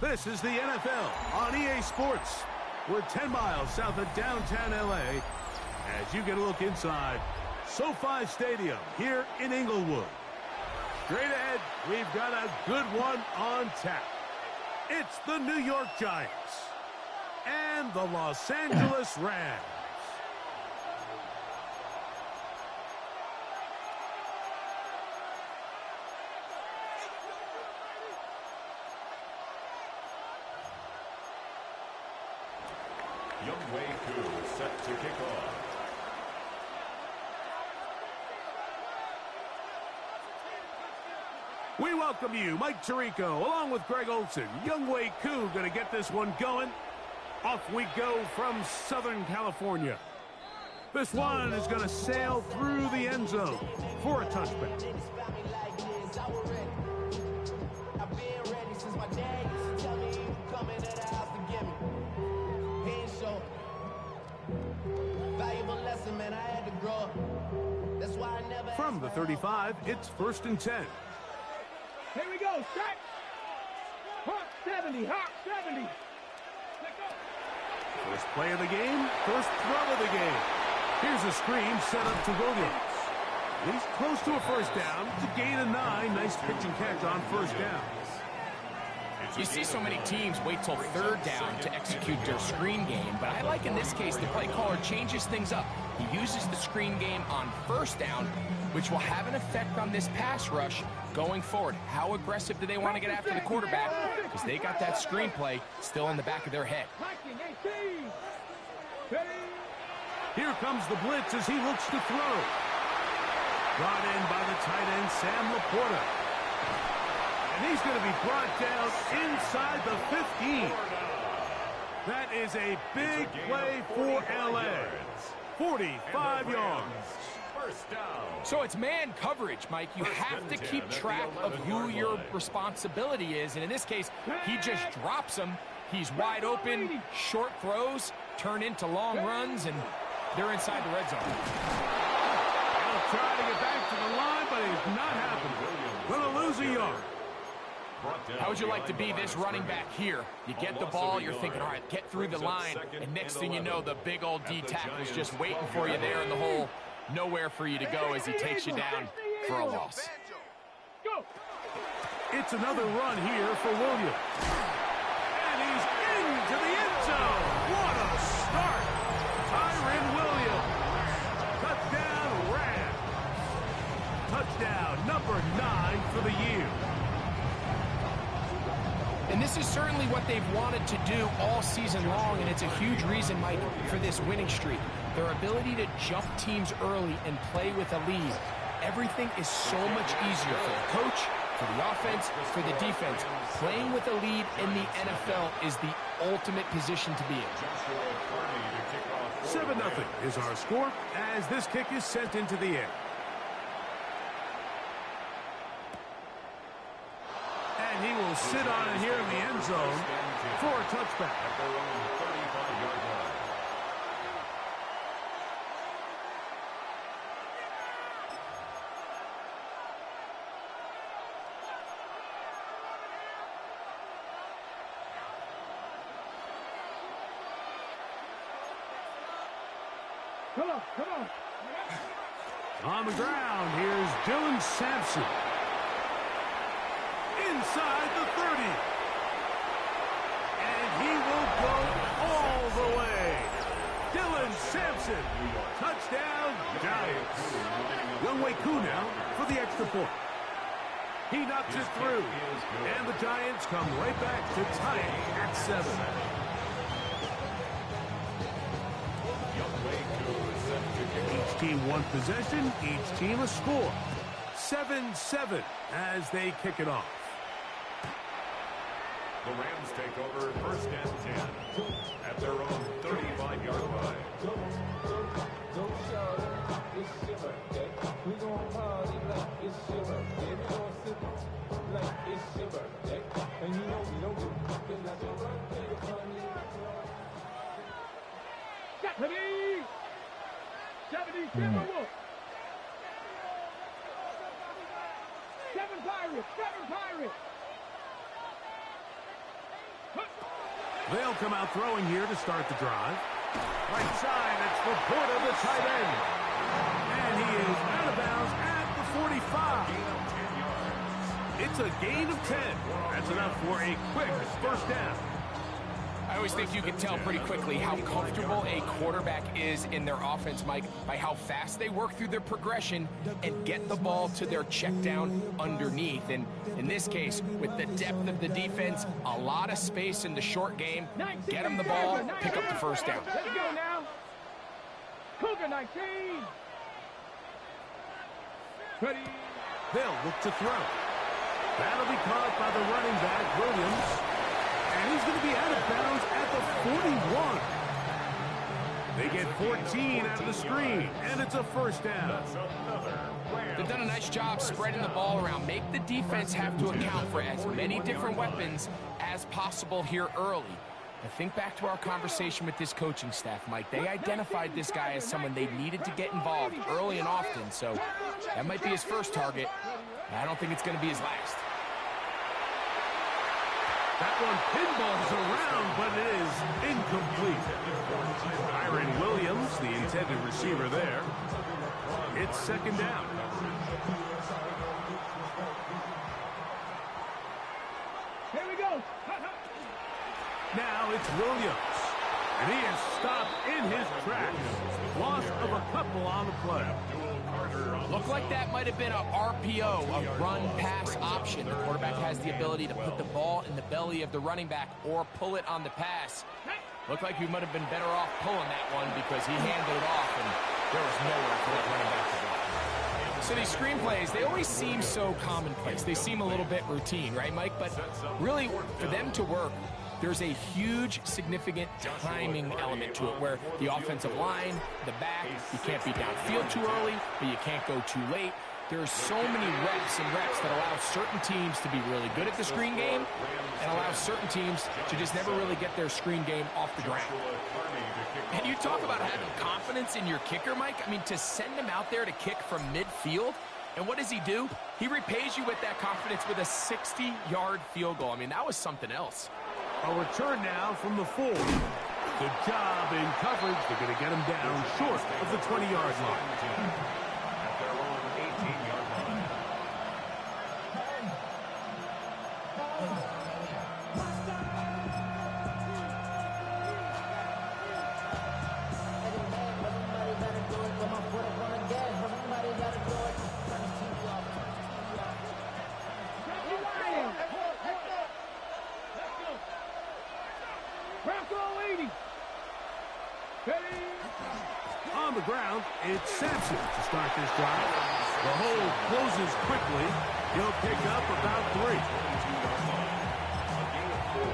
This is the NFL on EA Sports. We're 10 miles south of downtown LA as you get a look inside SoFi Stadium here in Inglewood. Straight ahead, we've got a good one on tap. It's the New York Giants and the Los Angeles Rams. Set to kick off. We welcome you, Mike Tirico, along with Greg Olson. Younghoe Koo going to get this one going. Off we go from Southern California. This one is going to sail through the end zone for a touchback. From the 35, it's 1st and 10. Here we go, strike! Hawk 70, Hawk 70! First play of the game, first throw of the game. Here's a screen set up to Williams. He's close to a first down. It's a gain of 9. Nice pitch and catch on first down. You see so many teams wait till 3rd down to execute their screen game, but I like in this case the play caller changes things up. He uses the screen game on 1st down, which will have an effect on this pass rush going forward. How aggressive do they want to get after the quarterback? Because they got that screen play still in the back of their head. Here comes the blitz as he looks to throw. Brought in by the tight end, Sam Laporta. And he's going to be brought down inside the 15. That is a big play for LA. 45 yards. So it's man coverage, Mike. You have to keep track of who your responsibility is. And in this case, he just drops him. He's wide open. Short throws turn into long runs, and they're inside the red zone. He'll try to get back to the line, but it's not happening. Going to lose a yard. How would you like to be this running back here? You get the ball, you're thinking, all right, get through the line, and next thing you know, the big old D tackle's just waiting for you there in the hole. Nowhere for you to go as he takes you down for a loss. It's another run here for Williams. And he's into the end zone. What a start. Tyron Williams. Touchdown, Rams. Touchdown number 9 for the year. And this is certainly what they've wanted to do all season long, and it's a huge reason, Mike, for this winning streak. Their ability to jump teams early and play with a lead. Everything is so much easier for the coach, for the offense, for the defense. Playing with a lead in the NFL is the ultimate position to be in. 7-0 is our score as this kick is sent into the air. And he will sit on it here in the end zone for a touchback. Come on, come on. On the ground, here's Dylan Sampson. Inside the 30. And he will go all the way. Dylan Sampson. Touchdown, Giants. Younghoe Koo now for the extra point. He knocks it through. And the Giants come right back to tie it at 7. Each team one possession, each team a score. 7-7 as they kick it off. The Rams take over first and 10 at their own 35-yard line. Don't shout it, it's your birthday. We gon' party like it's your birthday. We gon' sip like it's your birthday. And you know we don't give a fuck, it's not your birthday. The party is 70 Timberwolves. 7 Pirates. 7 Pirates. They'll come out throwing here to start the drive. Right side, it's Laporta, the tight end. And he is out of bounds at the 45. It's a gain of 10. That's enough for a quick first down. I always think you can tell pretty quickly how comfortable a quarterback is in their offense, Mike, by how fast they work through their progression and get the ball to their check down underneath. And in this case, with the depth of the defense, a lot of space in the short game, get them the ball, pick up the first down. Let's go now. Cougar 19. Ready. They'll look to throw. That'll be caught by the running back, Williams. And he's going to be out of bounds at the 41. They get 14 out of the screen, and it's a first down. They've done a nice job spreading the ball around. Make the defense have to account for as many different weapons as possible here early. I think back to our conversation with this coaching staff, Mike. They identified this guy as someone they needed to get involved early and often, so that might be his first target. I don't think it's going to be his last. That one pinballs around, but it is incomplete. Byron Williams, the intended receiver there. It's second down. Here we go. Now it's Williams. And he is stopped in his tracks. Loss of a couple on the play. Looked like that might have been a RPO, a run-pass option. The quarterback has the ability to put the ball in the belly of the running back or pull it on the pass. Looked like he might have been better off pulling that one because he handed it off and there was nowhere for that running back to go. So these screen plays, they always seem so commonplace. They seem a little bit routine, right, Mike? But really, for them to work, there's a huge, significant timing element to it where the offensive line, the back, you can't be downfield too early, but you can't go too late. There's so many reps that allow certain teams to be really good at the screen game and allow certain teams to just never really get their screen game off the ground. And you talk about having confidence in your kicker, Mike. I mean, to send him out there to kick from midfield, and what does he do? He repays you with that confidence with a 60-yard field goal. I mean, that was something else. A return now from the 4. Good job in coverage. They're going to get him down short of the 20-yard line. At their own 18-yard line. On the ground, it's Sampson to start this drive. The hole closes quickly. He'll pick up about 3. A gain of 4.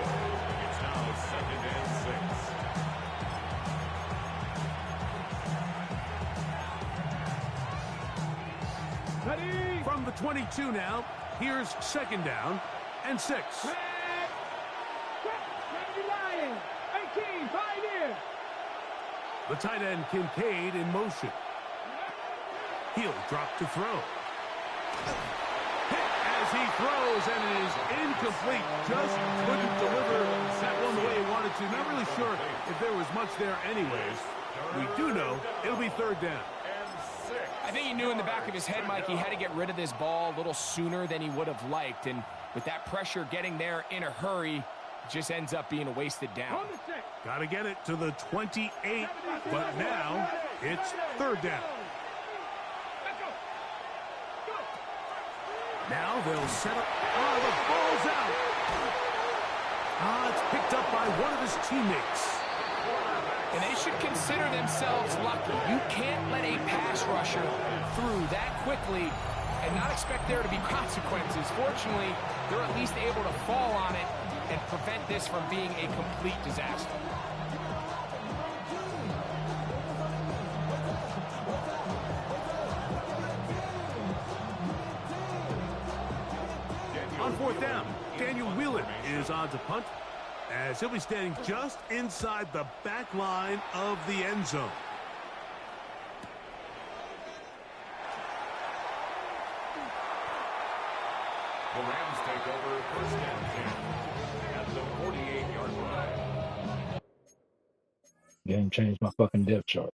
It's now second and 6. Ready. From the 22 now, here's second down and 6. Ready, Lion. 18, Pioneer. The tight end Kincaid in motion. He'll drop to throw. Hit as he throws, and it is incomplete. Just couldn't deliver that one the way he wanted to. Not really sure if there was much there anyways. We do know it'll be third down. I think he knew in the back of his head, Mike, he had to get rid of this ball a little sooner than he would have liked. And with that pressure getting there in a hurry, it just ends up being a wasted down. Got to get it to the 28, but now it's third down. Now they'll set up. Oh, the ball's out. It's picked up by one of his teammates. And they should consider themselves lucky. You can't let a pass rusher through that quickly and not expect there to be consequences. Fortunately, they're at least able to fall on it and prevent this from being a complete disaster. On fourth down, Daniel Whelan is on to punt, as he'll be standing just inside the back line of the end zone. The Rams take over first and 10 at the 48-yard line. Game changed my fucking depth chart.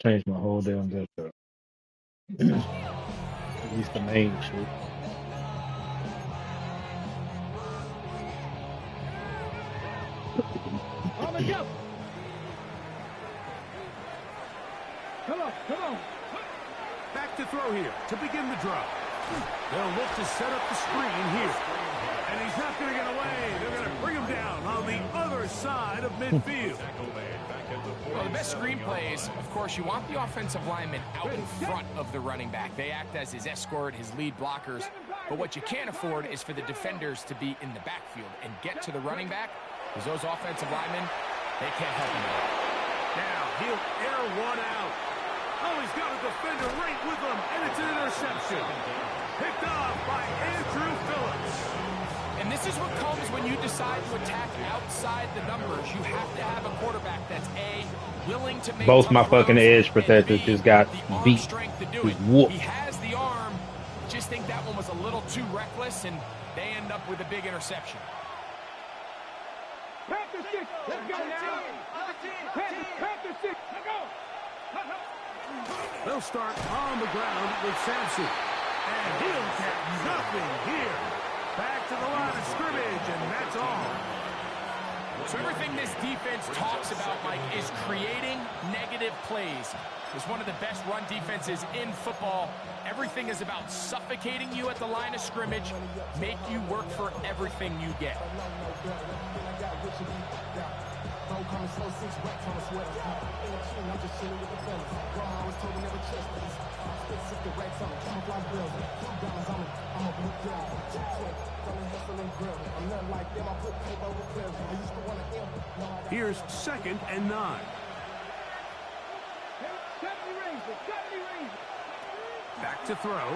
Changed my whole damn depth chart. At least the main shit. On the go. Come on, come on. Back to throw here to begin the drive. They'll look to set up the screen here. And he's not going to get away. They're going to bring him down on the other side of midfield. Well, the best screen plays, of course, you want the offensive lineman out in front of the running back. They act as his escort, his lead blockers. But what you can't afford is for the defenders to be in the backfield and get to the running back, because those offensive linemen, they can't help him at all. Now he'll air one out. Oh, he's got a defender right with him, and it's an interception. Picked off by Andrew Phillips. And this is what comes when you decide to attack outside the numbers. You have to have a quarterback that's A, willing to make Both my tough fucking throws, edge and protectors B, just got the arm beat. strength to do Just it. whooped. He has the arm. Just think that one was a little too reckless, and they end up with a big interception. Panther 6. Let's go now. Panther 6. Let's go. They'll start on the ground with Sampson. And he'll get nothing here. Back to the line of scrimmage, and that's all. So everything this defense talks about, Mike, is creating negative plays. It's one of the best run defenses in football. Everything is about suffocating you at the line of scrimmage, make you work for everything you get. Here's 2nd and 9. 70 Rangers. 70 Rangers. Back to throw.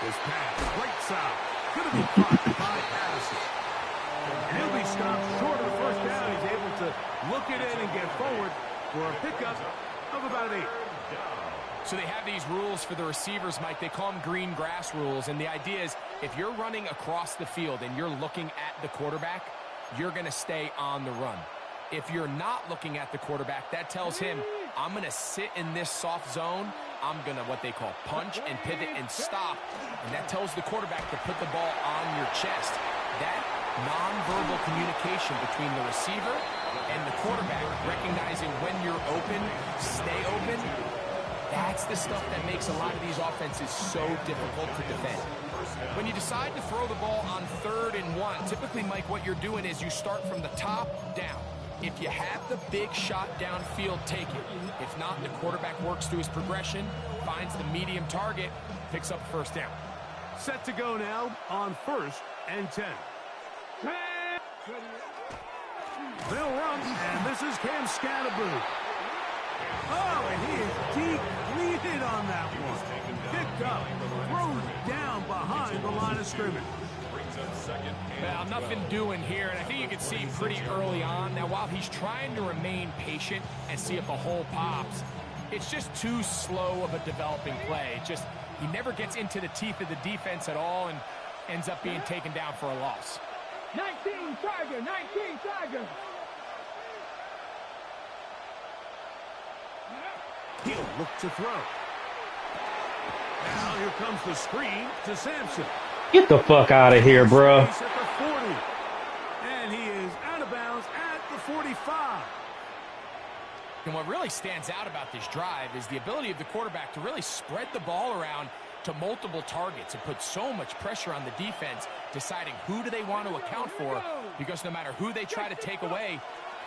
This pass, right side. Going to be caught by Addison. And he'll be stopped short of the first down. He's able to look it in and get forward for a pickup of about 8. So they have these rules for the receivers, Mike. They call them green grass rules. And the idea is if you're running across the field and you're looking at the quarterback, you're going to stay on the run. If you're not looking at the quarterback, that tells him, I'm going to sit in this soft zone. I'm going to, what they call, punch and pivot and stop. And that tells the quarterback to put the ball on your chest. That nonverbal communication between the receiver and the quarterback, recognizing when you're open, stay open, that's the stuff that makes a lot of these offenses so difficult to defend. When you decide to throw the ball on 3rd and 1, typically, Mike, what you're doing is you start from the top down. If you have the big shot downfield, take it. If not, the quarterback works through his progression, finds the medium target, picks up first down. Set to go now on 1st and 10. They'll run, and this is Cam Scatterboo. Oh, and he is depleted on that one. Picked up, thrown down behind the line of scrimmage. Well, nothing doing here, and I think you can see pretty early on. Now, while he's trying to remain patient and see if a hole pops, it's just too slow of a developing play. He never gets into the teeth of the defense at all and ends up being taken down for a loss. 19 Tiger, 19 Tiger. He'll look to throw. Now here comes the screen to Sampson. Get the fuck out of here, bro. At the 40. And he is out of bounds at the 45. And what really stands out about this drive is the ability of the quarterback to really spread the ball around to multiple targets and put so much pressure on the defense, deciding who do they want to account for, because no matter who they try to take away,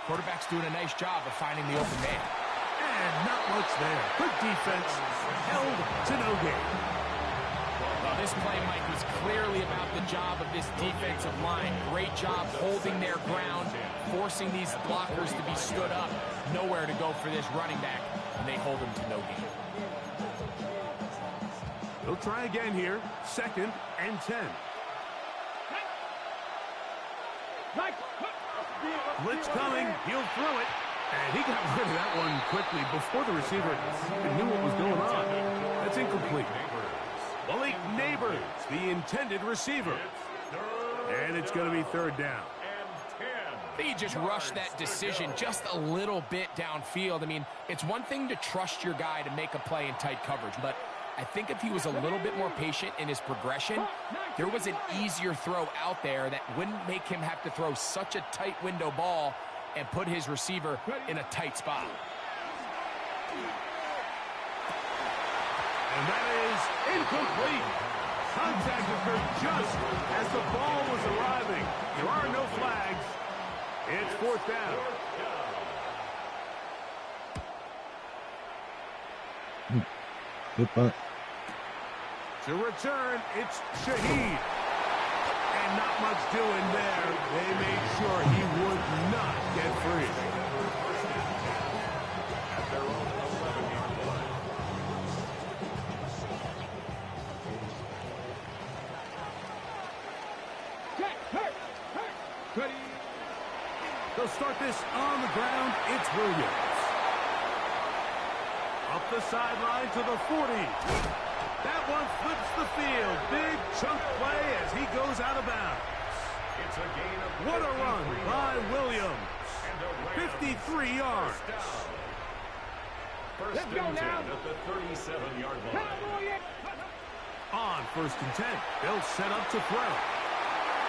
quarterback's doing a nice job of finding the open man. And not much there. Good defense, held to no gain. Well, this play, Mike, was clearly about the job of this defensive line. Great job holding their ground, forcing these blockers to be stood up. Nowhere to go for this running back, and they hold him to no gain. He'll try again here. 2nd and 10. Blitz coming. He'll throw it. And he got rid of that one quickly before the receiver knew what was going on. That's incomplete. Malik Neighbors, the intended receiver. And it's going to be 3rd down. He just rushed that decision just a little bit downfield. I mean, it's one thing to trust your guy to make a play in tight coverage, but I think if he was a little bit more patient in his progression, there was an easier throw out there that wouldn't make him have to throw such a tight window ball and put his receiver in a tight spot. And that is incomplete. Contact occurred just as the ball was arriving. There are no flags. It's 4th down. Good punt. To return, it's Shaheed. And not much doing there. They made sure he would not get free. At their own 11-yard line. They'll start this on the ground. It's Williams. Up the sideline to the 40. That one flips the field. Big chunk play as he goes out of bounds. It's a gain of What a run by Williams. 53 yards. First and 10 at the 37-yard line. On 1st and 10, they'll set up to throw.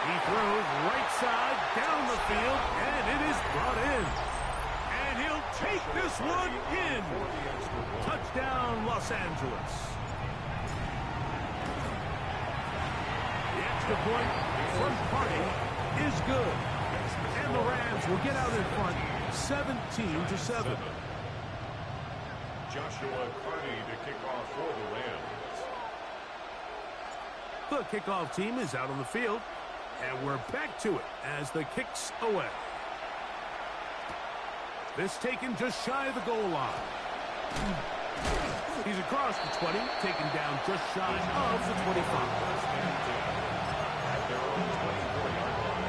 He throws right side down the field, and it is brought in. And he'll take this one in. Touchdown, Los Angeles. The extra point from Party is good. And the Rams will get out in front 17-7. Joshua Carney to kick off for the Rams. The kickoff team is out on the field, and we're back to it as the kick's away. This taken just shy of the goal line. He's across the 20, taken down just shy of the 25. At their own 24-yard line.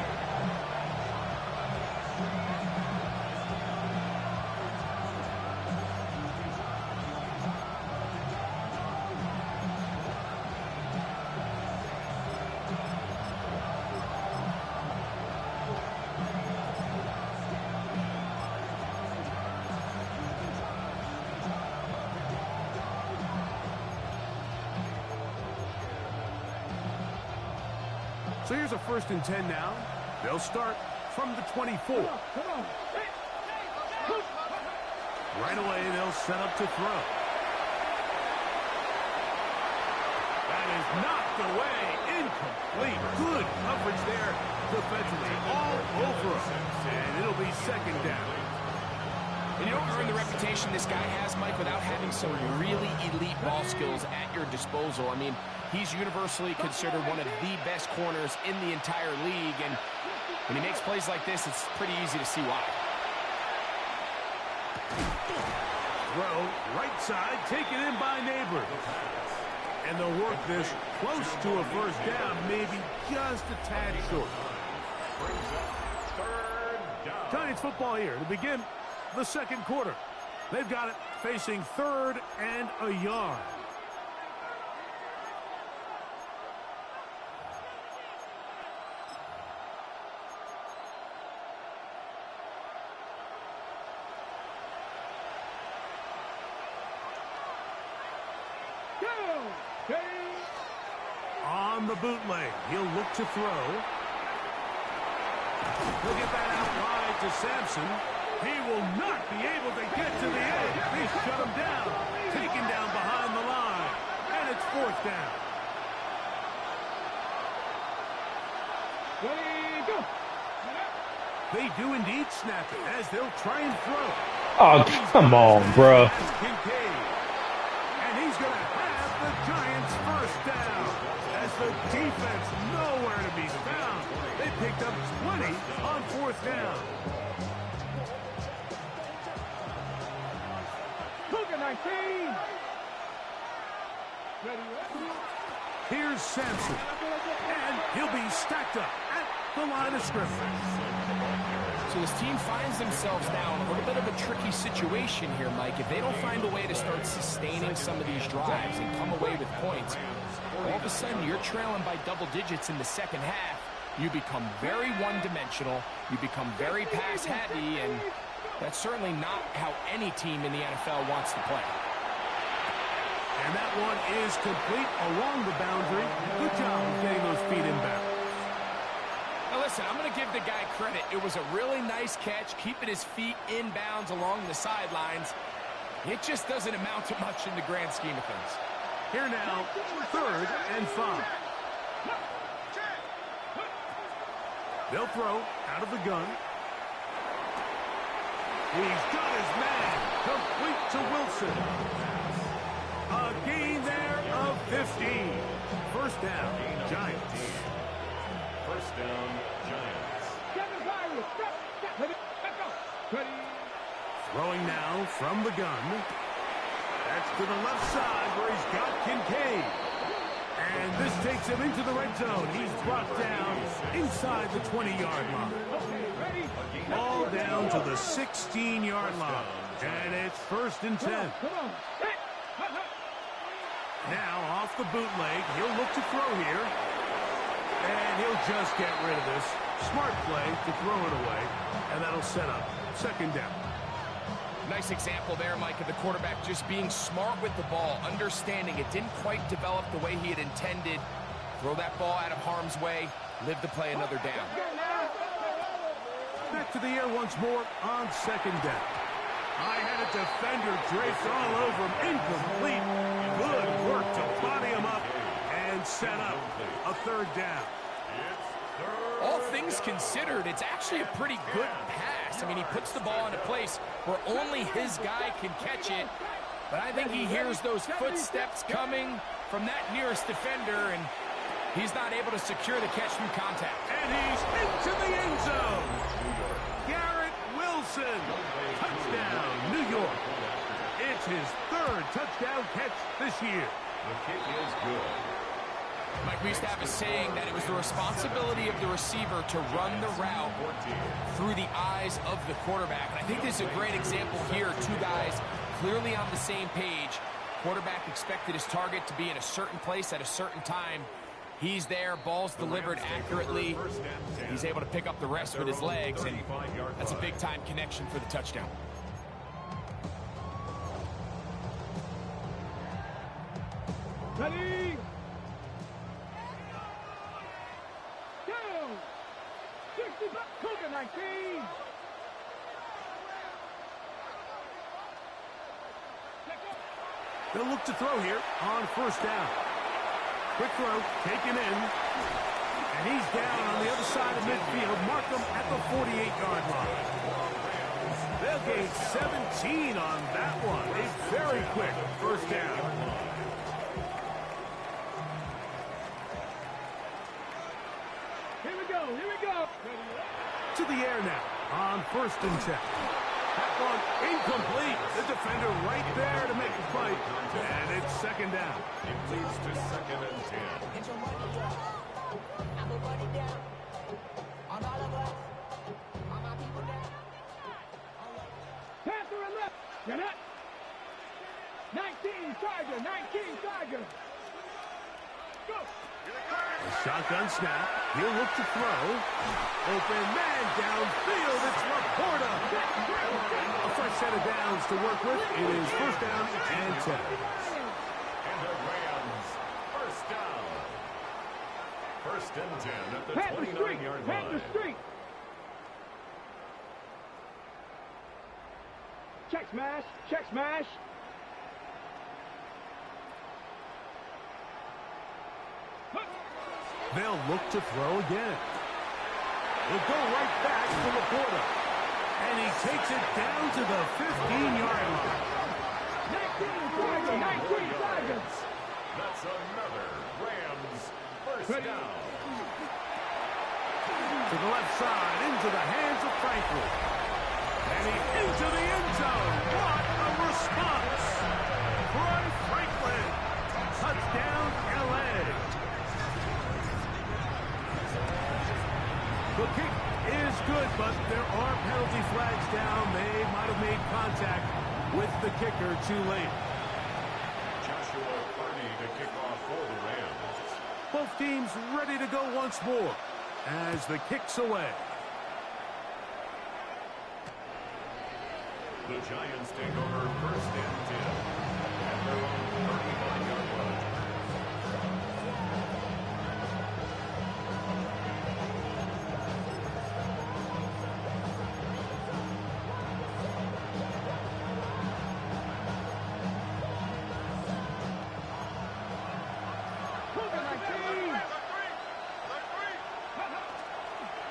So here's a 1st and 10 now. They'll start from the 24. Right away, they'll set up to throw. That is knocked away. Incomplete. Good coverage there defensively. All over him. And it'll be second down. And you don't earn the reputation this guy has, Mike, without having some really elite ball skills at your disposal. I mean, he's universally considered one of the best corners in the entire league, and when he makes plays like this, it's pretty easy to see why. Throw, right side, taken in by Neighbors. And they'll work this close to a first down, maybe just a tad short. Giants football here to begin the second quarter. They've got it facing 3rd and a yard. On the bootleg, he'll look to throw. He'll get that out wide to Sampson. He will not be able to get to the edge. They shut him down. Taken down behind the line. And it's 4th down. They do indeed snap it as they'll try and throw. Oh, come on, bro. And he's going to have the Giants first down. As the defense nowhere to be found. They picked up 20 on 4th down. Here's Sampson. And he'll be stacked up at the line of scrimmage. So this team finds themselves now in a little bit of a tricky situation here, Mike. If they don't find a way to start sustaining some of these drives and come away with points, all of a sudden you're trailing by double digits in the second half. You become very one-dimensional. You become very pass-heavy, and that's certainly not how any team in the NFL wants to play. And that one is complete along the boundary. Good job of getting those feet in bounds. Now listen, I'm going to give the guy credit. It was a really nice catch, keeping his feet in bounds along the sidelines. It just doesn't amount to much in the grand scheme of things. Here now, 3rd and 5. They'll throw out of the gun. He's got his man. Complete to Wilson. A gain there of 15. First down, Giants. First down, Giants. Throwing now from the gun. That's to the left side where he's got Kincaid. And this takes him into the red zone. He's brought down inside the 20-yard line. Ball down to the 16-yard line. And it's 1st and 10. Now off the bootleg, he'll look to throw here. And he'll just get rid of this. Smart play to throw it away. And that'll set up 2nd down. Nice example there, Mike, of the quarterback just being smart with the ball, understanding it didn't quite develop the way he had intended. Throw that ball out of harm's way, live to play another down. Back to the air once more on 2nd down. I had a defender draped all over him. Incomplete. Good work to body him up and set up a 3rd down. All things considered, it's actually a pretty good pass. I mean, he puts the ball in a place where only his guy can catch it. But I think he hears those footsteps coming from that nearest defender, and he's not able to secure the catch from contact. And he's into the end zone. Garrett Wilson. Touchdown, New York. It's his 3rd touchdown catch this year. The kick is good. Mike, we used to have a saying that it was the responsibility of the receiver to run the route through the eyes of the quarterback. And I think this is a great example here. 2 guys clearly on the same page. Quarterback expected his target to be in a certain place at a certain time. He's there, ball's delivered accurately. He's able to pick up the rest with his legs, and that's a big-time connection for the touchdown. Ready? Go! 60 Cougar 19. They'll look to throw here on 1st down. Quick throw, taken in. And he's down on the other side of midfield. Mark him at the 48-yard line. They'll gain 17 on that one. A very quick first down. Here we go, here we go. To the air now on 1st and 10. That one incomplete. The defender right there to make the fight. And it's 2nd down. It leads to 2nd and 10. Get your money down. I put money down. On all of us. On my people down. Panther and left. Get up. 19 Tiger, 19 Tiger. Go. A shotgun snap. He'll look to throw. Open man downfield. It's Laporta. A fresh set of downs to work with. It is 1st down and 10. And the Rams, 1st down. 1st and 10 at the Panther street, 29-yard Panther line. street. Check smash, check smash. They'll look to throw again. He'll go right back to Laporta. And he takes it down to the 15-yard line. 19 Tiger, 19 Tiger. That's another Rams 1st down. To the left side, into the hands of Franklin. And he into the end zone. What a response! Troy Franklin. Touchdown, L.A. The kick is good, but there are penalty flags down. They might have made contact with the kicker too late. Joshua Carney to kick off for the Rams. Both teams ready to go once more as the kick's away. The Giants take over 1st and 10 at their own 39-yard line.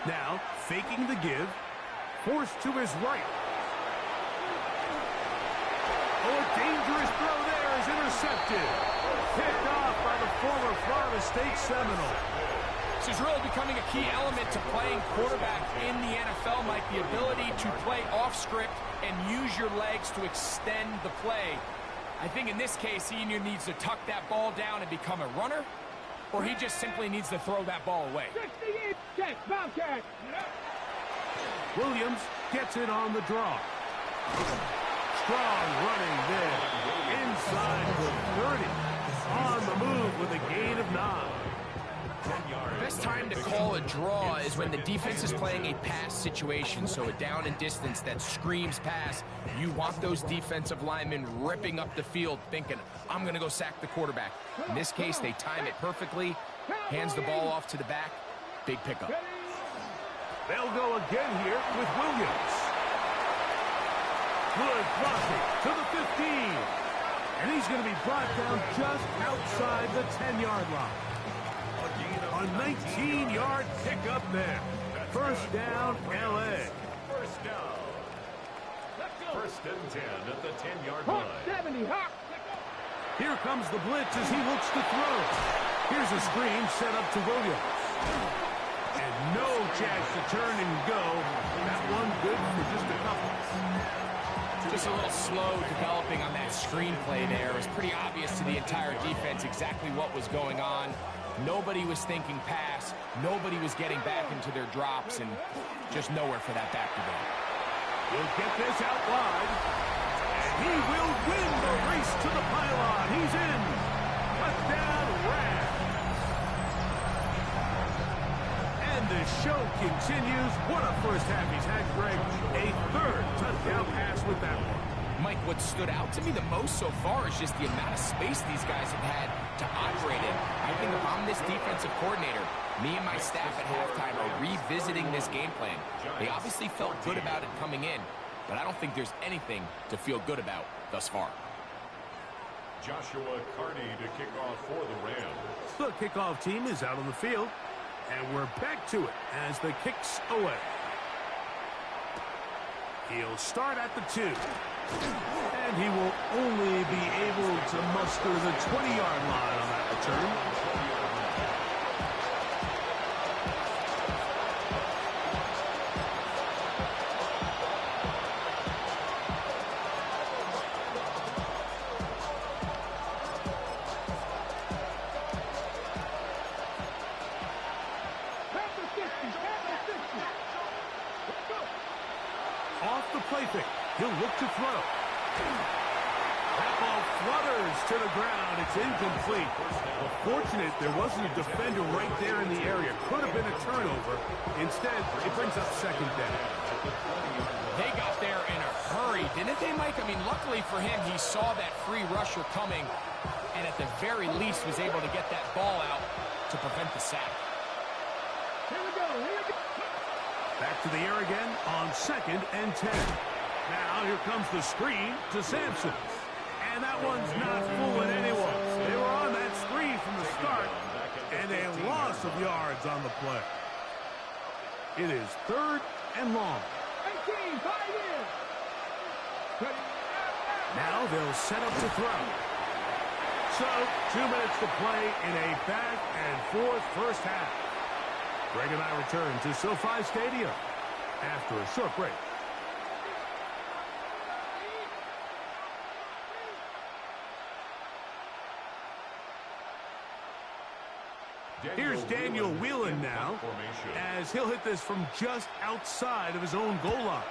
Now, faking the give, forced to his right. Oh, a dangerous throw there is intercepted. Picked off by the former Florida State Seminole. This is really becoming a key element to playing quarterback in the NFL, Mike. The ability to play off script and use your legs to extend the play. I think in this case, he either needs to tuck that ball down and become a runner, or he just simply needs to throw that ball away. 68 catch, Bobcat. Williams gets it on the draw. Strong running there. Inside the 30. On the move with a gain of 9. Best time to call a draw is when the defense is playing a pass situation, so a down and distance that screams pass. You want those defensive linemen ripping up the field thinking, I'm going to go sack the quarterback. In this case, they time it perfectly, hands the ball off to the back, big pickup. They'll go again here with Williams. Good blocking to the 15. And he's going to be brought down just outside the 10-yard line. A 19-yard pickup there. 1st down, L.A. 1st down. 1st and 10 at the 10-yard Hawk line. 70, Hawk. Here comes the blitz as he looks to throw. Here's a screen set up to Williams. And no chance to turn and go. That one good for just a couple. Just a little slow developing on that screenplay there. It was pretty obvious to the entire defense exactly what was going on. Nobody was thinking pass. Nobody was getting back into their drops, and just nowhere for that back to go. He'll get this out wide. And he will win the race to the pylon. He's in. Touchdown, Rams. And the show continues. What a first half he's had, Greg. A 3rd touchdown pass with that one. Mike, what stood out to me the most so far is just the amount of space these guys have had to operate in. I think if I'm this defensive coordinator, me and my staff at halftime are revisiting this game plan. They obviously felt good about it coming in, but I don't think there's anything to feel good about thus far. Joshua Carney to kick off for the Rams. The kickoff team is out on the field, and we're back to it as the kick's away. He'll start at the 2, and he will only be able to muster the 20-yard line on that return. Off the play fake, he'll look to throw. That ball flutters to the ground. It's incomplete. Well, fortunate there wasn't a defender right there in the area. Could have been a turnover. Instead, it brings up second down. They got there in a hurry, didn't they, Mike? I mean, luckily for him, he saw that free rusher coming, and at the very least was able to get that ball out to prevent the sack. Here we go, here we go. Back to the air again on 2nd and 10. Now here comes the screen to Sampson. And that one's not fooling anyone. They were on that screen from the start, and a loss of yards on the play. It is 3rd and long. 18, 5 in. Now they'll set up to throw. So 2 minutes to play in a back and forth first half. Greg and I return to SoFi Stadium after a short break. Here's Daniel Whelan now, as he'll hit this from just outside of his own goal line.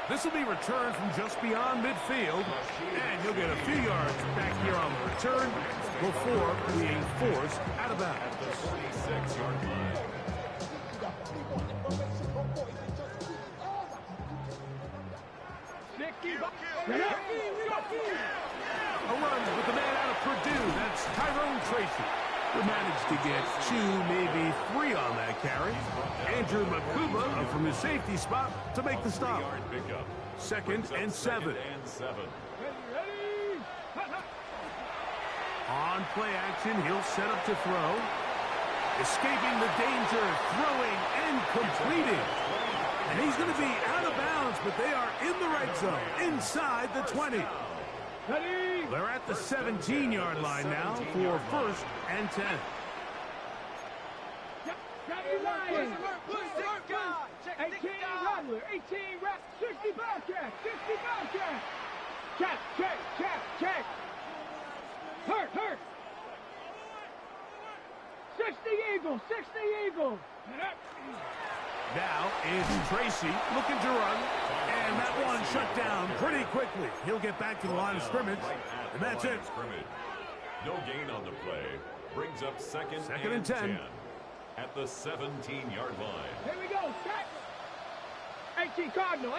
This will be returned from just beyond midfield, and he'll get a few yards back here on the return before being forced out of bounds. At the 26-yard line. A run with the man out of Purdue. That's Tyrone Tracy, who managed to get 2, maybe 3 on that carry. Andrew Makuba from his safety spot to make the stop. 2nd and 7. On play action, he'll set up to throw. Escaping the danger, throwing and completing. And he's going to be out of bounds, but they are in the red zone, inside the 20. They're at the 17-yard line now for 1st and 10. 18 Rattler, 18 Rat, 60 Bobcat, 60 Bobcat. Check. Hurt. 60 Eagle, 60 Eagle. Now it's Tracy looking to run, and that one shut down pretty quickly. He'll get back to the line of scrimmage, and that's it. No gain on the play. Brings up second and 10 at the 17-yard line. Here we go, set. 18 Cardinal.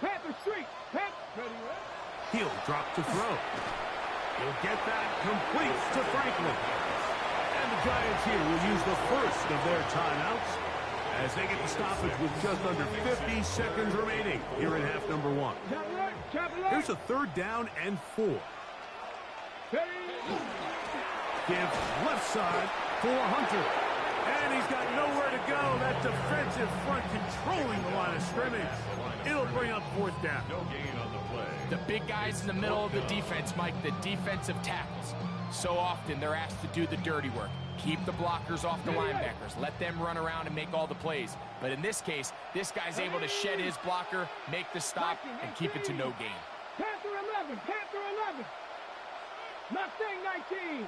Panther Street. Ready. He'll drop to throw. He'll get that complete to Franklin. And the Giants here will use the first of their timeouts as they get the stoppage with just under 50 seconds remaining here in half number 1. Here's a 3rd down and 4. Give left side for Hunter. And he's got nowhere to go. That defensive front controlling the line of scrimmage. It'll bring up 4th down. No gain on the play. The big guys in the middle of the defense, Mike, the defensive tackles. So often they're asked to do the dirty work. Keep the blockers off the linebackers. Let them run around and make all the plays. But in this case, this guy's able to shed his blocker, make the stop, and keep it to no gain. Panther 11. Mustang 19.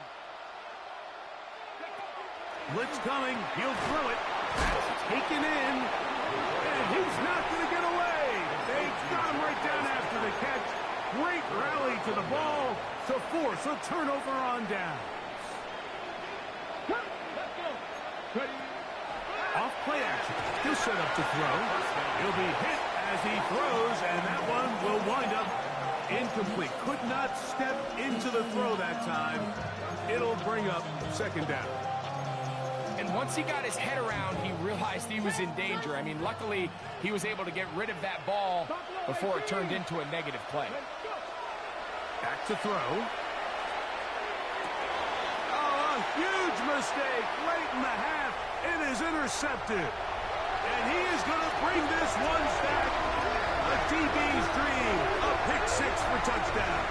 Blitz coming. He'll throw it. That's taken in. And he's not going to get away. They got him right down after the catch. Great rally to the ball to force a turnover on down. Off play action. He'll set up to throw. He'll be hit as he throws, and that one will wind up incomplete. Could not step into the throw that time. It'll bring up 2nd down. And and once he got his head around, he realized he was in danger. I mean, luckily, he was able to get rid of that ball before it turned into a negative play. Back to throw. Oh, a huge mistake late in the half. It is intercepted. And he is going to bring this one back. A DB's dream. A pick six for touchdown.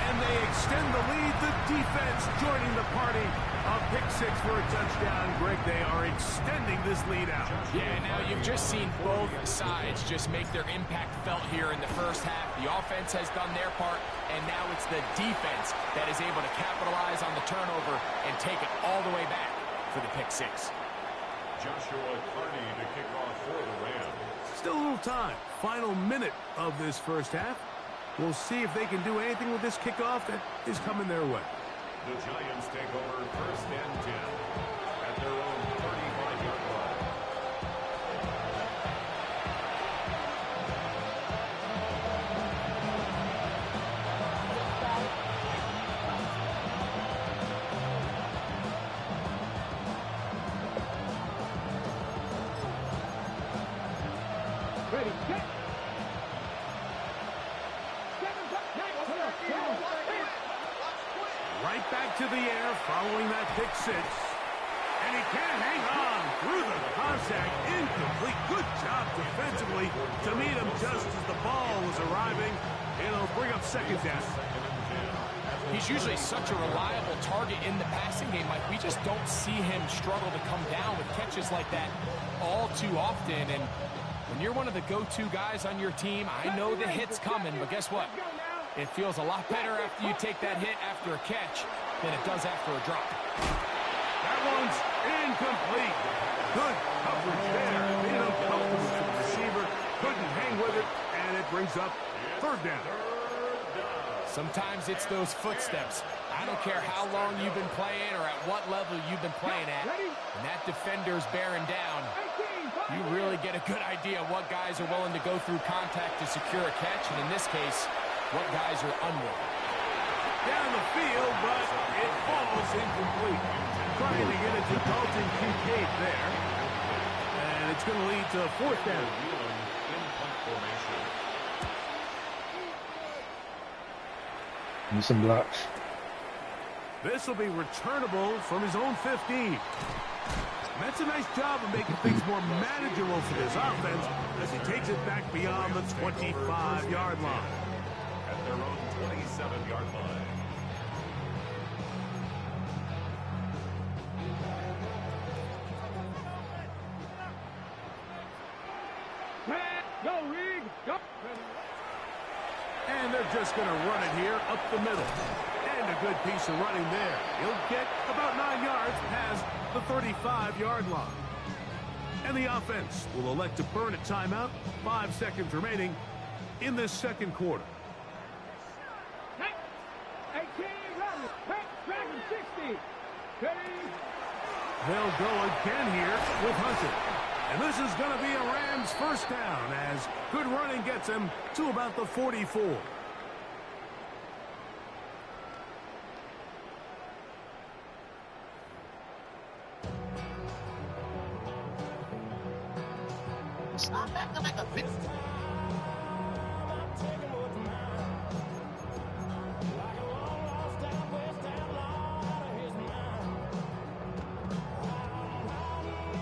And they extend the lead. The defense joining the party. A pick six for a touchdown. Greg, they are extending this lead out. Yeah, now you've just seen both sides just make their impact felt here in the first half. The offense has done their part, and now it's the defense that is able to capitalize on the turnover and take it all the way back for the pick six. Joshua Carney to kick off for the Rams. Still a little time. Final minute of this first half. We'll see if they can do anything with this kickoff that is coming their way. The Giants take over first and 10 at their own 35-yard line. Ready, set. Right back to the air following that pick six. And he can't hang on through the contact. Incomplete. Good job defensively to meet him just as the ball was arriving. It'll bring up second down. He's usually such a reliable target in the passing game, Mike. We just don't see him struggle to come down with catches like that all too often. And when you're one of the go-to guys on your team, I know the hit's coming, but guess what? It feels a lot better after you take that hit after a catch than it does after a drop. That one's incomplete. Good coverage there. Being uncomfortable to the receiver. Couldn't hang with it, and it brings up third down. Sometimes it's those footsteps. I don't care how long you've been playing or at what level you've been playing at. And that defender's bearing down. You really get a good idea of what guys are willing to go through contact to secure a catch, and in this case, what guys are unwilling. Down the field, but it falls incomplete. Trying to get it to Dalton Kincaid there. And it's going to lead to a fourth down. And some blocks. This will be returnable from his own 15. That's a nice job of making things more manageable for this offense as he takes it back beyond the 25-yard line. At their own 27-yard line. Go, Reed. Go. And they're just going to run it here up the middle. And a good piece of running there. He'll get about 9 yards past the 35-yard line. And the offense will elect to burn a timeout. 5 seconds remaining in this second quarter. 18, run. Dragon 60. Ready. They'll go again here with Hunter. And this is going to be a Rams first down as good running gets him to about the 44.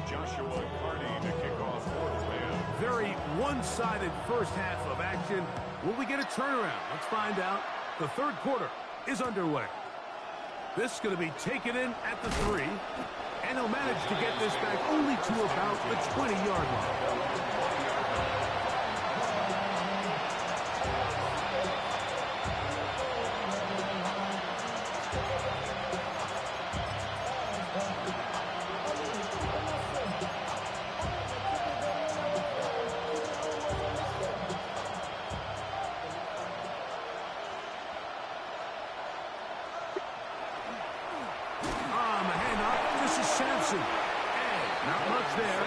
Joshua Carney to kick off for the Rams. Very one-sided first half of action. Will we get a turnaround? Let's find out. The third quarter is underway. This is going to be taken in at the 3. And he'll manage to get this back only to about the 20-yard line. Simpson. And not much there.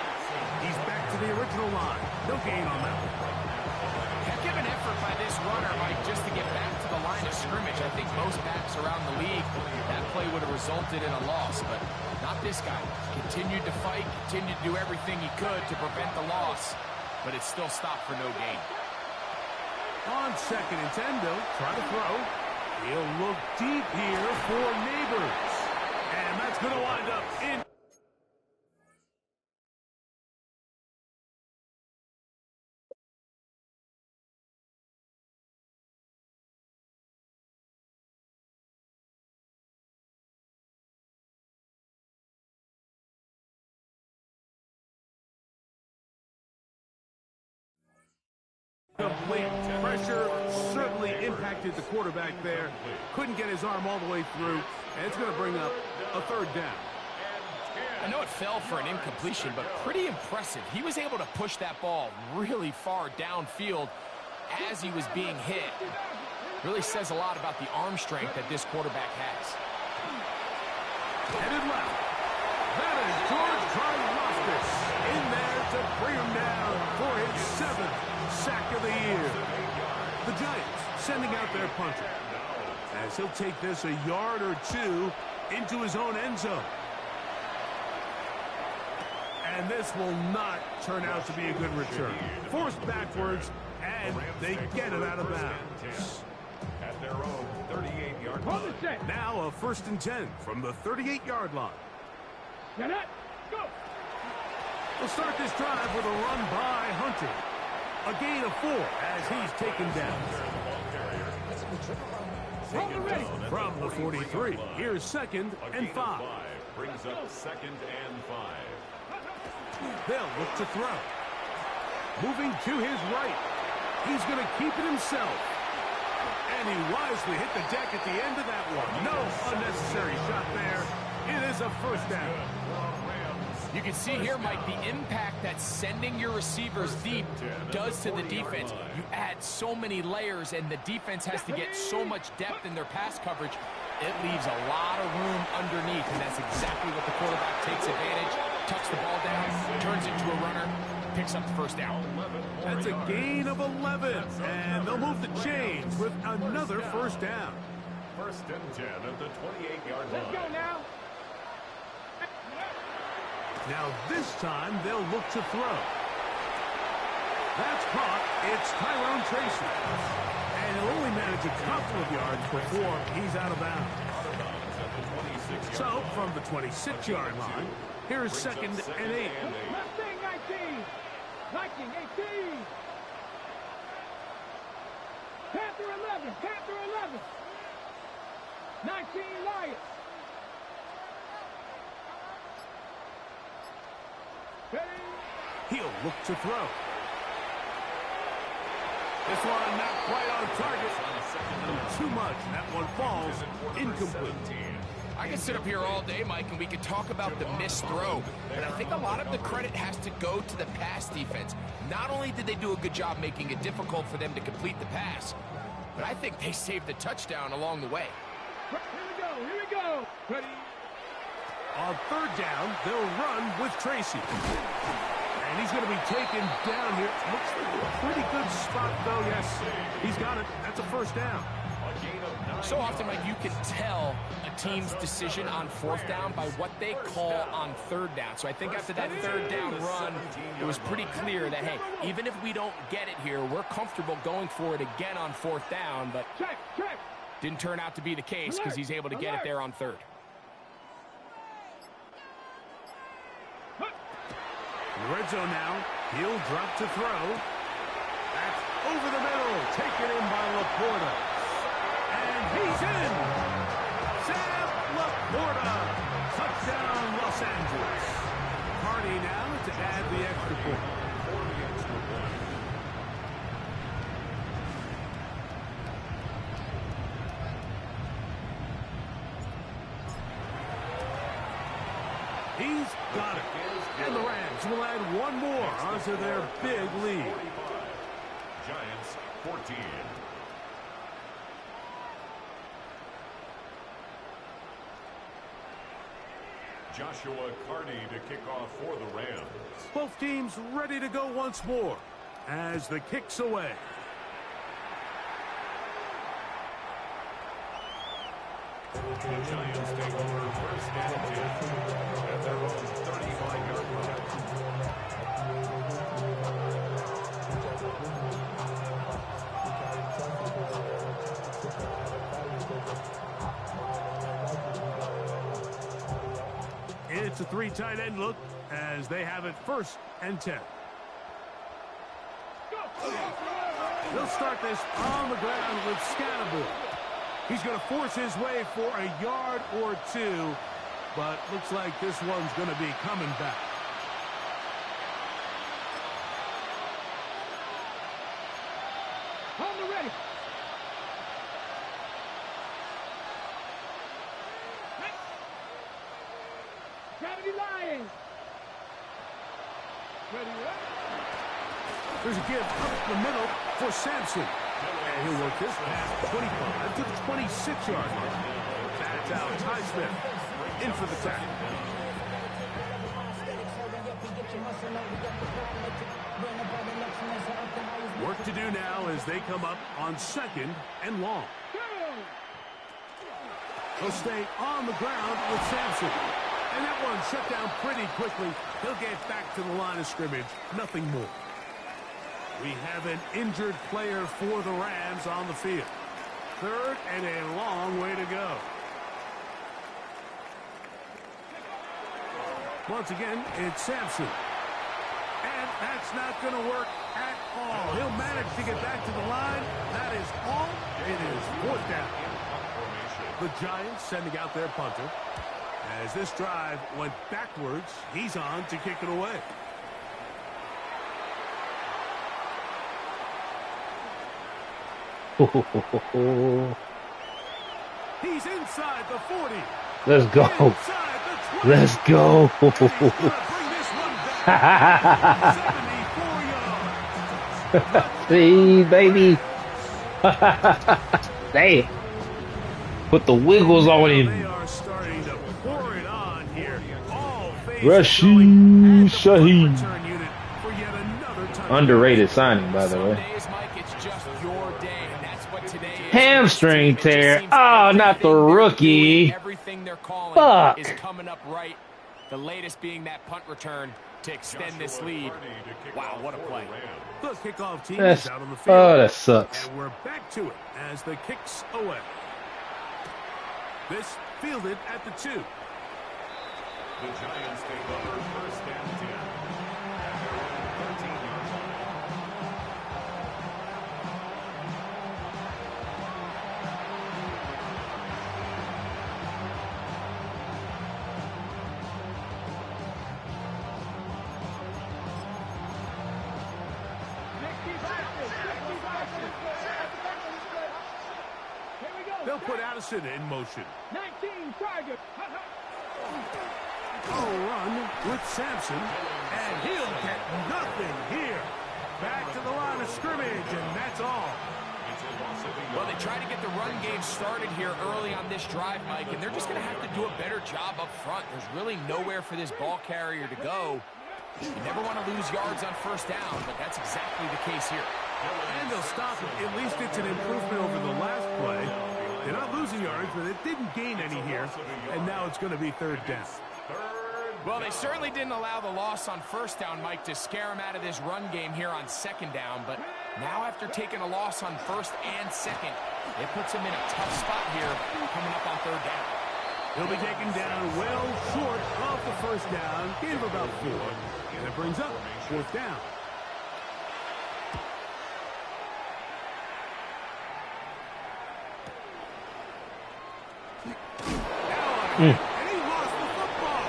He's back to the original line. No gain on that one. Heck of an effort by this runner, Mike, just to get back to the line of scrimmage. I think most backs around the league, that play would would have resulted in a loss, but not this guy. Continued to fight, continued to do everything he could to prevent the loss, but it still stopped for no gain. On 2nd and 10, they'll try to throw. He'll look deep here for Neighbors. And that's going to wind up in. Complete. Pressure certainly impacted the quarterback there. Couldn't get his arm all the way through, and it's going to bring up a 3rd down. I know it fell for an incompletion, but pretty impressive. He was able to push that ball really far downfield as he was being hit. Really says a lot about the arm strength that this quarterback has. Headed left. That is George Karlaftis in there to bring him down for his 7th sack of the year. The Giants sending out their punter, as he'll take this a yard or 2 into his own end zone. And this will not turn out to be a good return. Forced backwards, and they get it out of bounds. At their own 38-yard line. Now a 1st and 10 from the 38-yard line. Get it. Go. We'll start this drive with a run by Hunter. A gain of 4 as he's taken down. From the 43, here's 2nd and 5. Brings up 2nd and 5. They'll look to throw. Moving to his right. He's going to keep it himself. And he wisely hit the deck at the end of that one. No unnecessary shot there. It is a 1st down. You can see here, Mike, the impact that sending your receivers deep does to the defense. You add so many layers, and the defense has to get so much depth in their pass coverage. It leaves a lot of room underneath, and that's exactly what the quarterback takes advantage. Tucks the ball down, turns into a runner, picks up the 1st down. That's a gain of 11, and they'll move the chains with another 1st down. 1st and 10 at the 28-yard line. Let's go now. Now this time they'll look to throw. That's caught. It's Tyrone Tracy. And he'll only manage a couple of yards before he's out of bounds. So from the 26-yard line, here's 2nd and 8. Mustang 19. Viking 18. Panther 11. Panther 11. 19 Lions. He'll look to throw. This one not quite on target. Too much. That one falls incomplete. I can sit up here all day, Mike, and we could talk about the missed throw, but I think a lot of the credit has to go to the pass defense. Not only did they do a good job making it difficult for them to complete the pass, but I think they saved the touchdown along the way. Here we go. Here we go. Ready. On 3rd down, they'll run with Tracy. And he's going to be taken down here. Looks like a pretty good spot, though. Yes, he's got it. That's a 1st down. So often, Mike, you can tell a team's decision on 4th down by what they call on 3rd down. So I think after that 3rd down run, it was pretty clear that, hey, even if we don't get it here, we're comfortable going for it again on 4th down. But didn't turn out to be the case because he's able to get it there on 3rd. Red zone now. He'll drop to throw. That's over the middle. Taken in by Laporta. And he's in. Sam Laporta. Touchdown, Los Angeles. Hardy now to add the extra point. He's got it. And the Rams will add one more onto their big lead. Giants 14. Joshua Carney to kick off for the Rams. Both teams ready to go once more as the kick's away. The Giants take over It's a 3 tight end look as they have it 1st and 10. They'll start this on the ground with Scatterbull. He's going to force his way for a yard or 2, but looks like this one's going to be coming back. On the ready. Gravity Lions. Ready, There's a give up the middle for Sampson. And he'll work this pass 25 to the 26-yard line. That's out. Ty Smith in for the tackle. Work to do now as they come up on 2nd and long. He'll stay on the ground with Sampson. And that one shut down pretty quickly. He'll get back to the line of scrimmage. Nothing more. We have an injured player for the Rams on the field. 3rd and a long way to go. Once again, it's Sampson. And that's not going to work at all. He'll manage to get back to the line. That is all. It is 4th down. The Giants sending out their punter. As this drive went backwards, he's on to kick it away. He's inside the 40. Let's go. Let's go. See, baby. Damn. Put the wiggles on him. They are starting to pour it on here. Rashid Shaheed. Underrated signing, by the way. Hamstring tear. Oh, not the rookie. Everything they're calling Fuck. is coming up right. The latest being that punt return to extend this lead. Wow, what a play. The kickoff team That's, is out on the field. oh, that sucks. And we're back to it as the kicks away. This fielded at the 2. The Giants take over 1st and 10. At their own 13-yard line. They'll put Addison in motion. 19 Tiger. Run with Sampson, and he'll get nothing here. Back to the line of scrimmage, and that's all. Well, they try to get the run game started here early on this drive, Mike, and they're just going to have to do a better job up front. There's really nowhere for this ball carrier to go. You never want to lose yards on 1st down, but that's exactly the case here. And they'll stop it. At least it's an improvement over the last play. They're not losing yards, but it didn't gain any here, and now it's going to be 3rd down. Well, they certainly didn't allow the loss on 1st down, Mike, to scare him out of this run game here on 2nd down. But now after taking a loss on 1st and 2nd, it puts him in a tough spot here coming up on 3rd down. He'll be taken down well short of the 1st down. Gain of about 4. And it brings up 4th down. And he lost the football.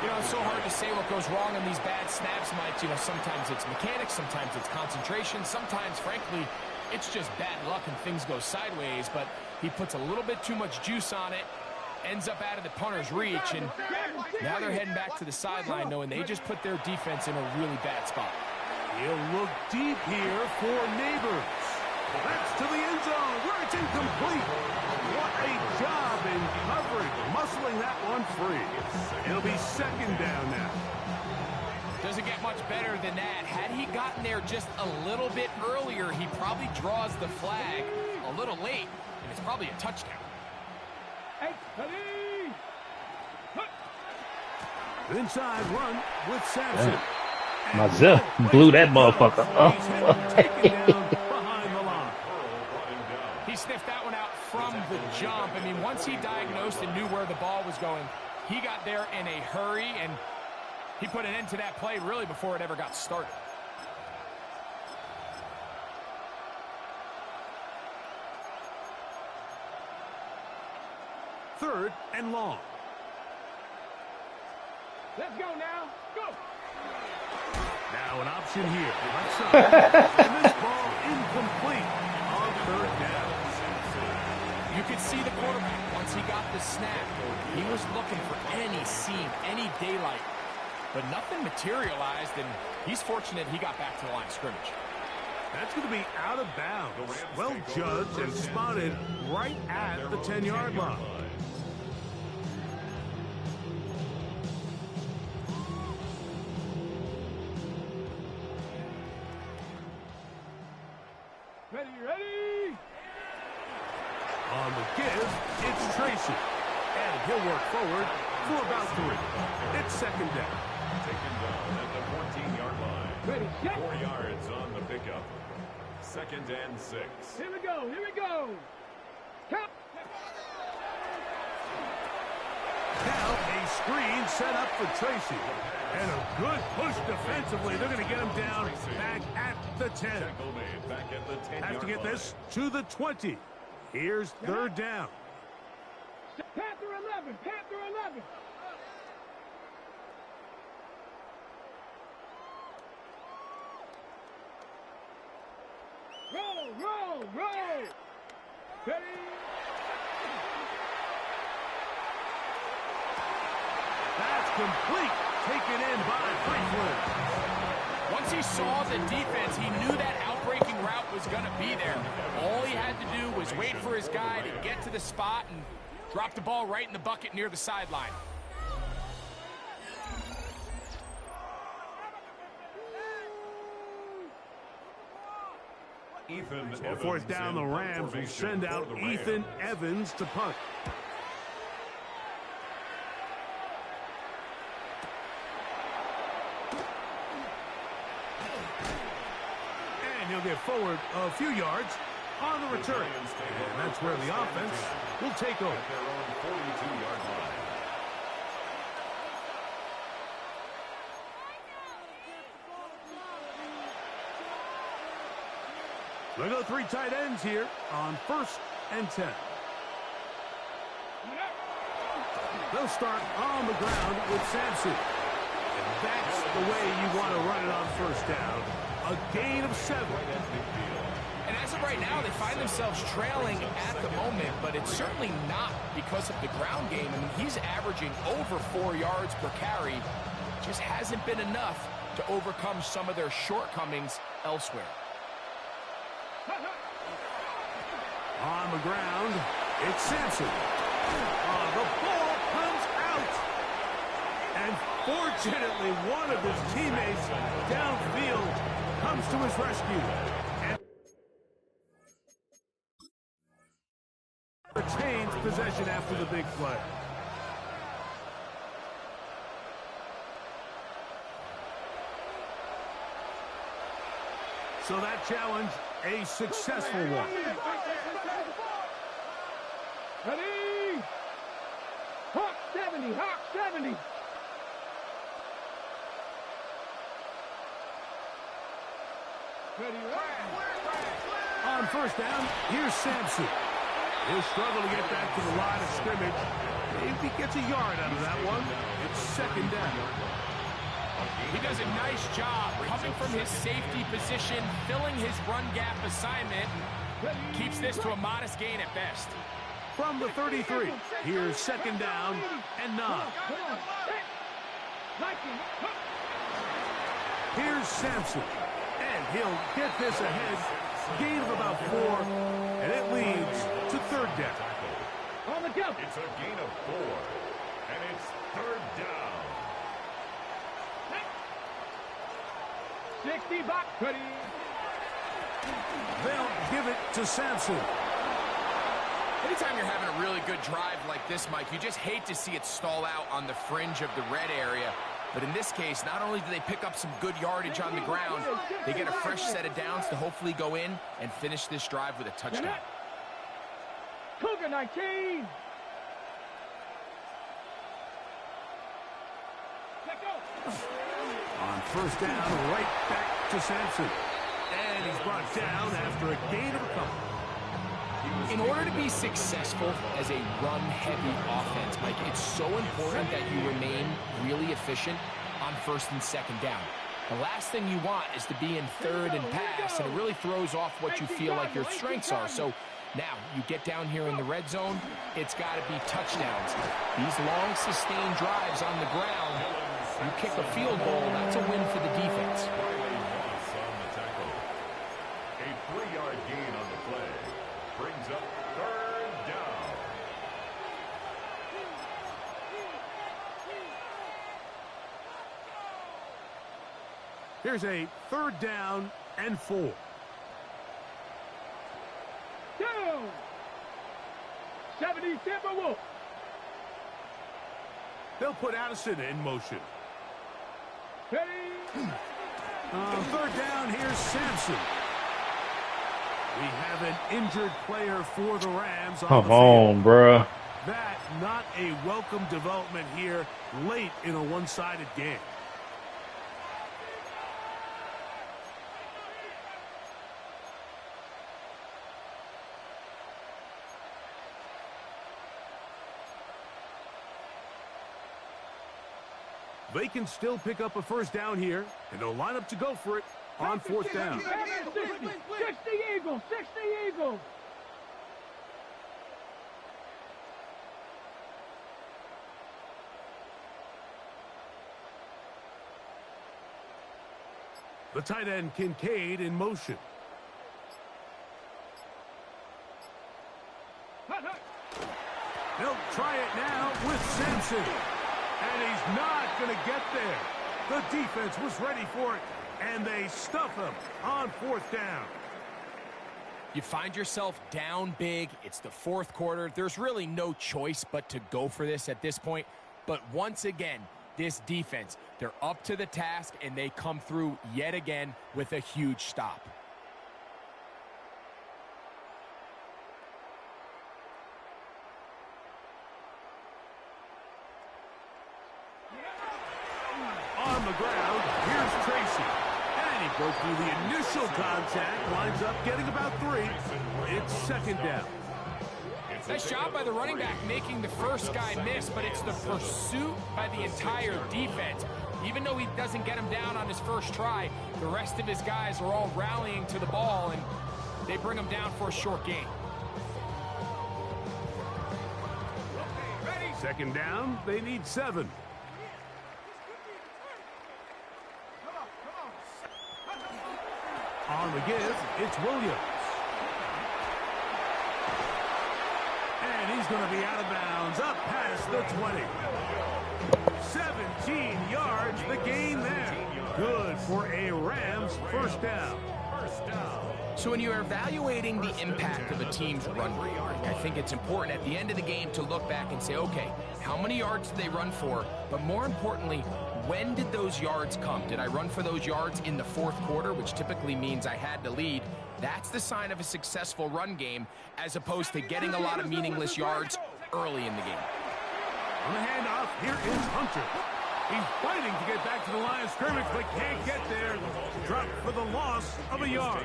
You know, it's so hard to say what goes wrong on these bad snaps, Mike. You know, sometimes it's mechanics, sometimes it's concentration, sometimes, frankly, it's just bad luck and things go sideways. But he puts a little bit too much juice on it, ends up out of the punter's reach, and now they're heading back to the sideline knowing they just put their defense in a really bad spot. He'll look deep here for Neighbors. That's to the end zone where it's incomplete. What a job in coverage, muscling that one free. It'll be 2nd down now. Doesn't get much better than that. Had he gotten there just a little bit earlier, he probably draws the flag a little late, and it's probably a touchdown. Inside run with Sampson. Myself blew that motherfucker up. He sniffed that one out from the jump. I mean, once he diagnosed and knew where the ball was going, He got there in a hurry, and he put an end to that play really before it ever got started. Third and long. Let's go now. Go. Now an option here. Right side. And this ball incomplete on third down. You could see the quarterback once he got the snap. He was looking for any seam, any daylight. But nothing materialized, and he's fortunate he got back to the line of scrimmage. That's going to be out of bounds. Well judged and spotted right at the 10-yard line. Ready. On the give, it's Tracy. And he'll work forward for about 3. It's second down. Taken down at the 14-yard line. Ready, set. 4 yards on the pickup. Second and 6. Here we go. Count. Now a screen set up for Tracy. And a good push defensively. They're going to get him down back at the 10. Tackle made back at the 10-yard line. Have to get this to the 20. Here's third down. Panther 11. Roll. Ready. That's complete. Taken in by Franklin. Once he saw the defense, he knew that outbreaking route was going to be there. All he had to do was wait for his guy to get to the spot and drop the ball right in the bucket near the sideline. On fourth down, the Rams will send out Ethan Evans to punt. And he'll get forward a few yards on the return. And that's where the offense will take over. At their own 42-yard line. They go 3 tight ends here on first and 10. They'll start on the ground with Sampson. And that's the way you want to run it on first down. A gain of 7. And as of right now, they find themselves trailing at the moment, but it's certainly not because of the ground game. I mean, he's averaging over 4 yards per carry. Just hasn't been enough to overcome some of their shortcomings elsewhere. On the ground, it's Sampson. The ball comes out. And fortunately, one of his teammates downfield comes to his rescue. And retains possession after the big play. So that challenge, a successful one. Ready. Hawk 70. Ready. On first down, here's Sampson. He'll struggle to get back to the line of scrimmage. If he gets a yard out of that one, it's second down. He does a nice job coming from his safety position, filling his run gap assignment, keeps this to a modest gain at best. From the 33, here's second down and 9. Here's Sampson, and he'll get this ahead. Gain of about 4, and it leads to third down. On the go. It's a gain of 4, and it's third down. 60 back. Ready. They'll give it to Sampson. Anytime you're having a really good drive like this, Mike, you just hate to see it stall out on the fringe of the red area. But in this case, not only do they pick up some good yardage on the ground, they get a fresh set of downs to hopefully go in and finish this drive with a touchdown. Cougar 19. first down right back to Sampson. And he's brought down after a gain of a couple. In order to be successful as a run-heavy offense, Mike, it's so important that you remain really efficient on first and second down. The last thing you want is to be in third and pass, and it really throws off what you feel like your strengths are. So now you get down here in the red zone, it's got to be touchdowns. These long, sustained drives on the ground, you kick a field goal, that's a win for the defense. A 3-yard gain on the play brings up third down. Here's a 3rd down and 4. Down. 70 Timberwolves. They'll put Addison in motion. Ready? 3rd down, here's Sampson. We have an injured player for the Rams on Come the field. on, bruh. That not a welcome development here late in a one-sided game. They can still pick up a first down here, and they'll line up to go for it on 4th down. 60 Eagles. 60 Eagles. The tight end Kincaid in motion. They'll try it now with Sampson. And he's not going to get there. The defense was ready for it, and they stuff him on 4th down. You find yourself down big. It's the 4th quarter. There's really no choice but to go for this at this point. But once again, this defense, they're up to the task, and they come through yet again with a huge stop. On the ground, here's Tracy. And he broke through the initial contact, winds up getting about 3. It's 2nd down. Nice job by the running back making the first guy miss, but it's the pursuit by the entire defense. Even though he doesn't get him down on his first try, the rest of his guys are all rallying to the ball, and they bring him down for a short gain. 2nd down, they need 7. On the give, it's Williams. And he's going to be out of bounds, up past the 20. 17 yards, the gain there. Good for a Rams first down. So when you're evaluating the impact of a team's run rate, I think it's important at the end of the game to look back and say, okay, how many yards did they run for? But more importantly, when did those yards come? Did I run for those yards in the 4th quarter, which typically means I had to lead? That's the sign of a successful run game, as opposed to getting a lot of meaningless yards early in the game. On the handoff, here is Hunter. He's fighting to get back to the line of scrimmage, but can't get there. Dropped for the loss of a yard.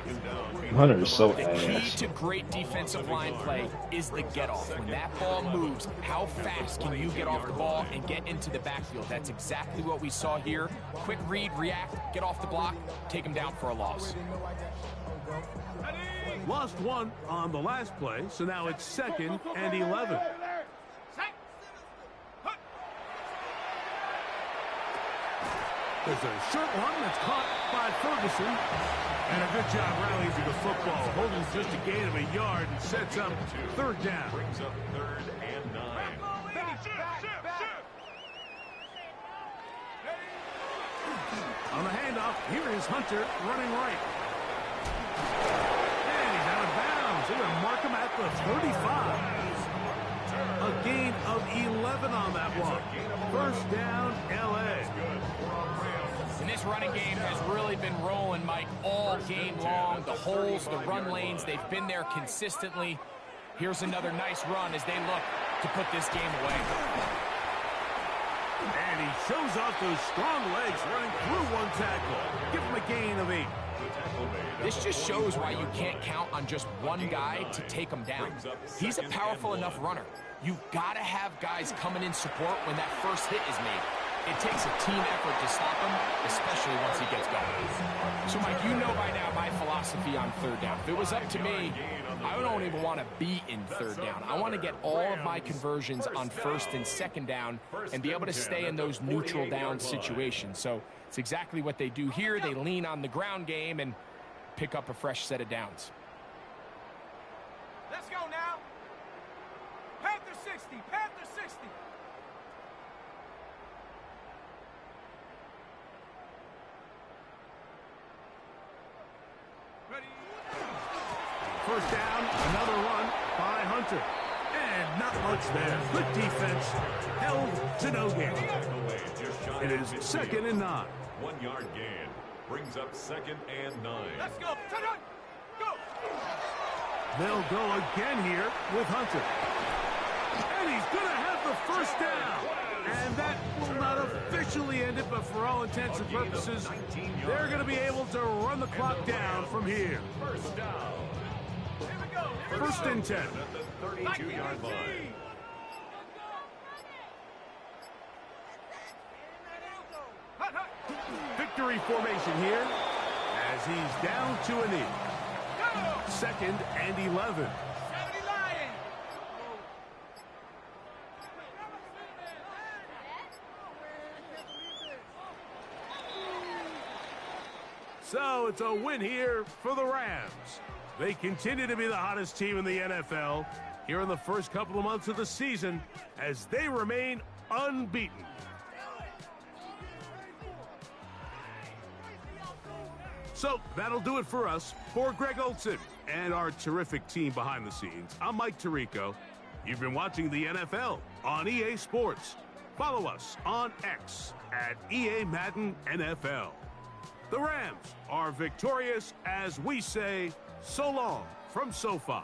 Hunter is so The key ass. to great defensive line play is the get-off. When that ball moves, how fast can you get off the ball and get into the backfield? That's exactly what we saw here. Quick read, react, get off the block, take him down for a loss. Lost 1 on the last play, so now it's 2nd and 11. There's a short one that's caught by Ferguson. And a good job rallying to the football. Holding just a gain of a yard and sets up 3rd down. Brings up 3rd and 9. On the handoff, here is Hunter running right. And he's out of bounds. They're going to mark him at the 35. A gain of 11 on that one. First down, L.A. And this running game has really been rolling, Mike, all game long. The holes, the run lanes, they've been there consistently. Here's another nice run as they look to put this game away. And he shows off those strong legs running through one tackle. Give him a gain of 8. This just shows why you can't count on just one guy to take him down. He's a powerful enough runner. You've got to have guys coming in support when that first hit is made. It takes a team effort to stop him, especially once he gets going. So, Mike, you know by now my philosophy on third down. If it was up to me, I don't even want to be in third down. I want to get all of my conversions on first and second down and be able to stay in those neutral down situations. So it's exactly what they do here. They lean on the ground game and pick up a fresh set of downs. Let's go now. Panther 60, Panther 60. Ready? First down, another run by Hunter. And not much there. Good defense. Held to no gain. It is 2nd and 9. 1 yard gain. Brings up 2nd and 9. Let's go. Turn on. Go. They'll go again here with Hunter. And he's going to have the first down. And that will not officially end it, but for all intents and purposes, they're going to be able to run the clock down from here. First down. Here we go. Here we First go. and 10. At the 32-yard line. Hut, hut. Victory formation here as he's down to a knee. Go. 2nd and 11. 70 Lions. So it's a win here for the Rams. They continue to be the hottest team in the NFL here in the first couple of months of the season as they remain unbeaten. So that'll do it for us. For Greg Olson and our terrific team behind the scenes, I'm Mike Tirico. You've been watching the NFL on EA Sports. Follow us on X at EA Madden NFL. The Rams are victorious as we say so long from SoFi.